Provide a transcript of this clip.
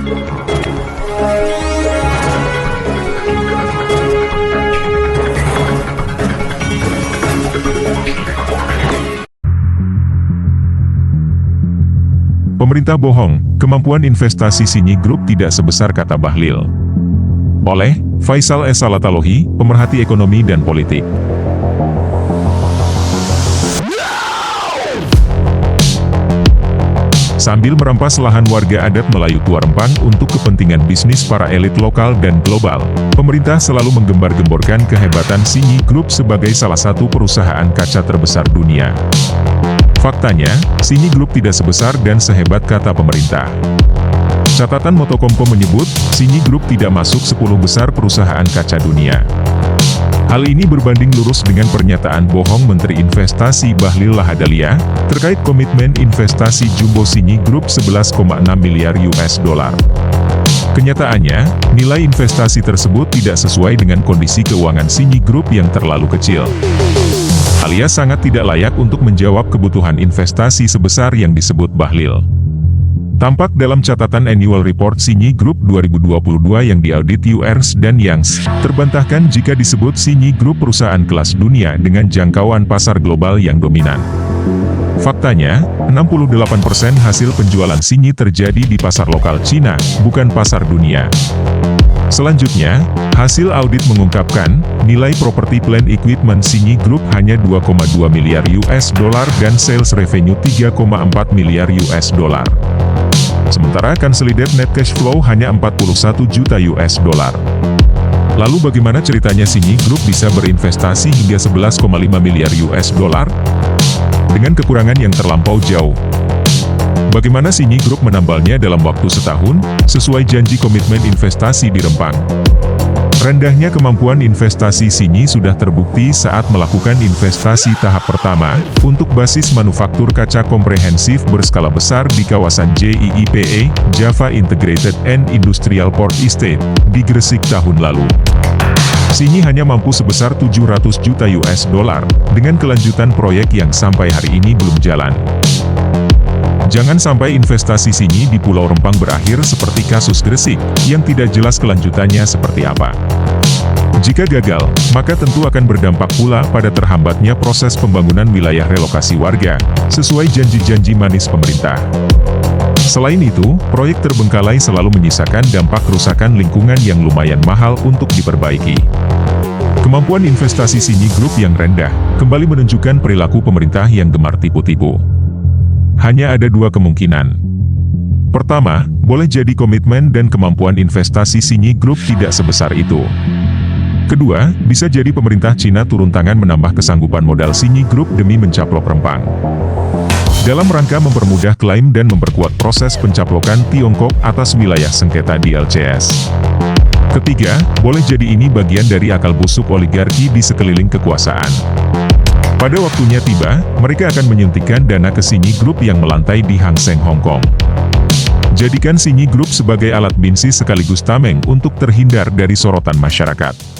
Pemerintah bohong, kemampuan investasi Sinyi Group tidak sebesar kata Bahlil. Oleh Faisal S. Salatalohi, pemerhati ekonomi dan politik. Sambil merampas lahan warga adat Melayu Tua Rempang untuk kepentingan bisnis para elit lokal dan global, pemerintah selalu menggembar-gemborkan kehebatan Sinyi Group sebagai salah satu perusahaan kaca terbesar dunia. Faktanya, Sinyi Group tidak sebesar dan sehebat kata pemerintah. Catatan Motokompo menyebut, Sinyi Group tidak masuk 10 besar perusahaan kaca dunia. Hal ini berbanding lurus dengan pernyataan bohong Menteri Investasi Bahlil Lahadalia, terkait komitmen investasi jumbo Sinyi Group 11,6 miliar US dollar. Kenyataannya, nilai investasi tersebut tidak sesuai dengan kondisi keuangan Sinyi Group yang terlalu kecil, alias sangat tidak layak untuk menjawab kebutuhan investasi sebesar yang disebut Bahlil. Tampak dalam catatan Annual Report Sinyi Group 2022 yang diaudit Ernst & Young, terbantahkan jika disebut Sinyi Group perusahaan kelas dunia dengan jangkauan pasar global yang dominan. Faktanya, 68% hasil penjualan Sinyi terjadi di pasar lokal Cina, bukan pasar dunia. Selanjutnya, hasil audit mengungkapkan, nilai property plant equipment Sinyi Group hanya 2,2 miliar US dollar dan sales revenue 3,4 miliar US dollar. Sementara consolidated net cash flow hanya 41 juta US dollar. Lalu bagaimana ceritanya Sinyi Group bisa berinvestasi hingga 11,5 miliar US dollar? Dengan kekurangan yang terlampau jauh. Bagaimana Sinyi Group menambalnya dalam waktu setahun, sesuai janji komitmen investasi di Rempang? Rendahnya kemampuan investasi Sinyi sudah terbukti saat melakukan investasi tahap pertama, untuk basis manufaktur kaca komprehensif berskala besar di kawasan JIIPE, Java Integrated and Industrial Port Estate, di Gresik tahun lalu. Sinyi hanya mampu sebesar 700 juta US dollar, dengan kelanjutan proyek yang sampai hari ini belum jalan. Jangan sampai investasi Sinyi di Pulau Rempang berakhir seperti kasus Gresik, yang tidak jelas kelanjutannya seperti apa. Jika gagal, maka tentu akan berdampak pula pada terhambatnya proses pembangunan wilayah relokasi warga, sesuai janji-janji manis pemerintah. Selain itu, proyek terbengkalai selalu menyisakan dampak kerusakan lingkungan yang lumayan mahal untuk diperbaiki. Kemampuan investasi Sinyi Group yang rendah, kembali menunjukkan perilaku pemerintah yang gemar tipu-tipu. Hanya ada dua kemungkinan. Pertama, boleh jadi komitmen dan kemampuan investasi Sinyi Group tidak sebesar itu. Kedua, bisa jadi pemerintah Cina turun tangan menambah kesanggupan modal Sinyi Group demi mencaplok Rempang. Dalam rangka mempermudah klaim dan memperkuat proses pencaplokan Tiongkok atas wilayah sengketa di LCS. Ketiga, boleh jadi ini bagian dari akal busuk oligarki di sekeliling kekuasaan. Pada waktunya tiba, mereka akan menyuntikkan dana ke Sinyi Group yang melantai di Hang Seng, Hong Kong. Jadikan Sinyi Group sebagai alat binsi sekaligus tameng untuk terhindar dari sorotan masyarakat.